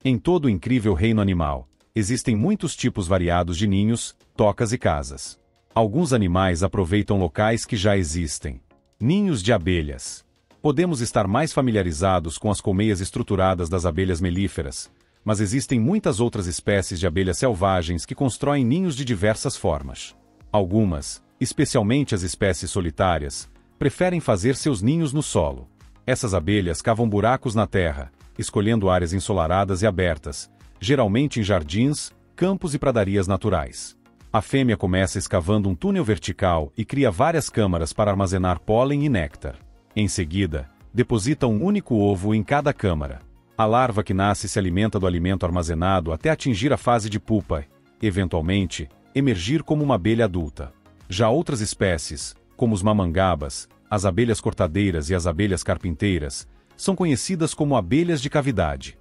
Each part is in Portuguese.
Em todo o incrível reino animal, existem muitos tipos variados de ninhos, tocas e casas. Alguns animais aproveitam locais que já existem. Ninhos de abelhas. Podemos estar mais familiarizados com as colmeias estruturadas das abelhas melíferas, mas existem muitas outras espécies de abelhas selvagens que constroem ninhos de diversas formas. Algumas, especialmente as espécies solitárias, preferem fazer seus ninhos no solo. Essas abelhas cavam buracos na terra, escolhendo áreas ensolaradas e abertas, geralmente em jardins, campos e pradarias naturais. A fêmea começa escavando um túnel vertical e cria várias câmaras para armazenar pólen e néctar. Em seguida, deposita um único ovo em cada câmara. A larva que nasce se alimenta do alimento armazenado até atingir a fase de pupa, eventualmente, emergir como uma abelha adulta. Já outras espécies, como os mamangabas, as abelhas cortadeiras e as abelhas carpinteiras, são conhecidas como abelhas de cavidade.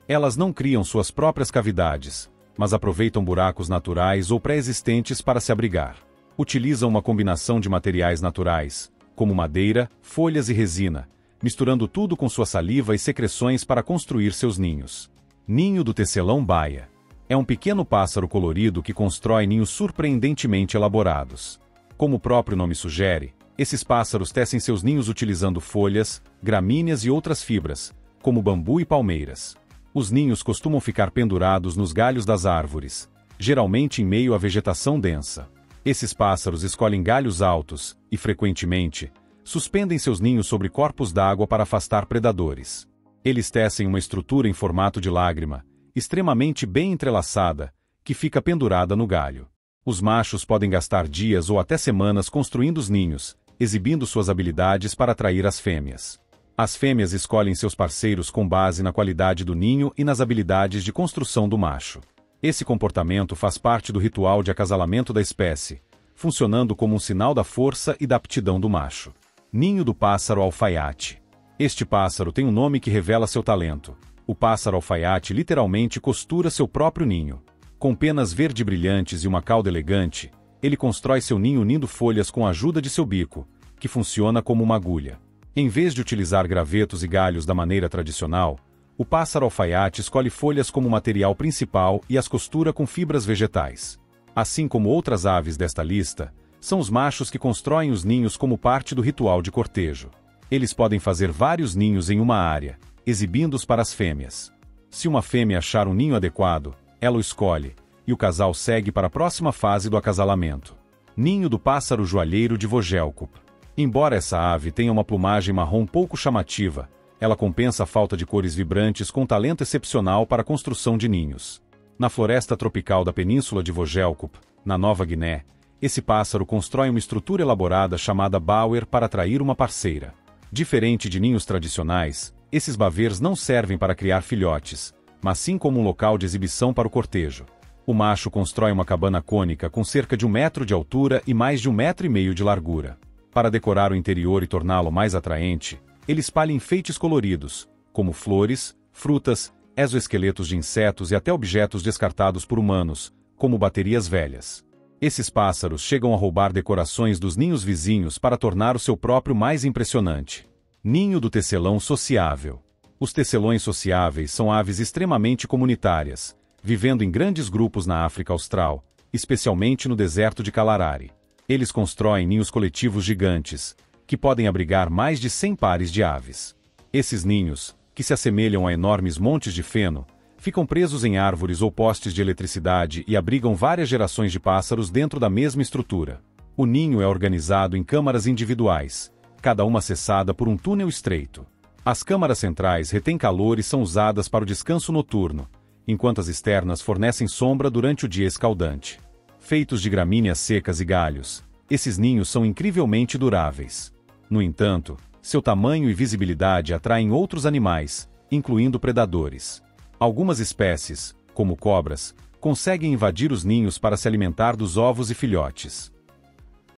Elas não criam suas próprias cavidades, mas aproveitam buracos naturais ou pré-existentes para se abrigar. Utilizam uma combinação de materiais naturais, como madeira, folhas e resina, misturando tudo com sua saliva e secreções para construir seus ninhos. Ninho do tecelão-baia. É um pequeno pássaro colorido que constrói ninhos surpreendentemente elaborados. Como o próprio nome sugere, esses pássaros tecem seus ninhos utilizando folhas, gramíneas e outras fibras, como bambu e palmeiras. Os ninhos costumam ficar pendurados nos galhos das árvores, geralmente em meio à vegetação densa. Esses pássaros escolhem galhos altos e, frequentemente, suspendem seus ninhos sobre corpos d'água para afastar predadores. Eles tecem uma estrutura em formato de lágrima, extremamente bem entrelaçada, que fica pendurada no galho. Os machos podem gastar dias ou até semanas construindo os ninhos, exibindo suas habilidades para atrair as fêmeas. As fêmeas escolhem seus parceiros com base na qualidade do ninho e nas habilidades de construção do macho. Esse comportamento faz parte do ritual de acasalamento da espécie, funcionando como um sinal da força e da aptidão do macho. Ninho do pássaro alfaiate. Este pássaro tem um nome que revela seu talento. O pássaro alfaiate literalmente costura seu próprio ninho. Com penas verde brilhantes e uma cauda elegante, ele constrói seu ninho unindo folhas com a ajuda de seu bico, que funciona como uma agulha. Em vez de utilizar gravetos e galhos da maneira tradicional, o pássaro alfaiate escolhe folhas como material principal e as costura com fibras vegetais. Assim como outras aves desta lista, são os machos que constroem os ninhos como parte do ritual de cortejo. Eles podem fazer vários ninhos em uma área, exibindo-os para as fêmeas. Se uma fêmea achar um ninho adequado, ela o escolhe, e o casal segue para a próxima fase do acasalamento. Ninho do pássaro joalheiro de Vogelkup. Embora essa ave tenha uma plumagem marrom pouco chamativa, ela compensa a falta de cores vibrantes com um talento excepcional para a construção de ninhos. Na floresta tropical da península de Vogelkup, na Nova Guiné, esse pássaro constrói uma estrutura elaborada chamada bower para atrair uma parceira. Diferente de ninhos tradicionais, esses bavers não servem para criar filhotes, mas sim como um local de exibição para o cortejo. O macho constrói uma cabana cônica com cerca de 1 metro de altura e mais de 1,5 metros de largura. Para decorar o interior e torná-lo mais atraente, ele espalha enfeites coloridos, como flores, frutas, exoesqueletos de insetos e até objetos descartados por humanos, como baterias velhas. Esses pássaros chegam a roubar decorações dos ninhos vizinhos para tornar o seu próprio mais impressionante. Ninho do tecelão sociável. Os tecelões sociáveis são aves extremamente comunitárias, vivendo em grandes grupos na África Austral, especialmente no deserto de Kalahari. Eles constroem ninhos coletivos gigantes, que podem abrigar mais de 100 pares de aves. Esses ninhos, que se assemelham a enormes montes de feno, ficam presos em árvores ou postes de eletricidade e abrigam várias gerações de pássaros dentro da mesma estrutura. O ninho é organizado em câmaras individuais, cada uma acessada por um túnel estreito. As câmaras centrais retêm calor e são usadas para o descanso noturno, enquanto as externas fornecem sombra durante o dia escaldante. Feitos de gramíneas secas e galhos, esses ninhos são incrivelmente duráveis. No entanto, seu tamanho e visibilidade atraem outros animais, incluindo predadores. Algumas espécies, como cobras, conseguem invadir os ninhos para se alimentar dos ovos e filhotes.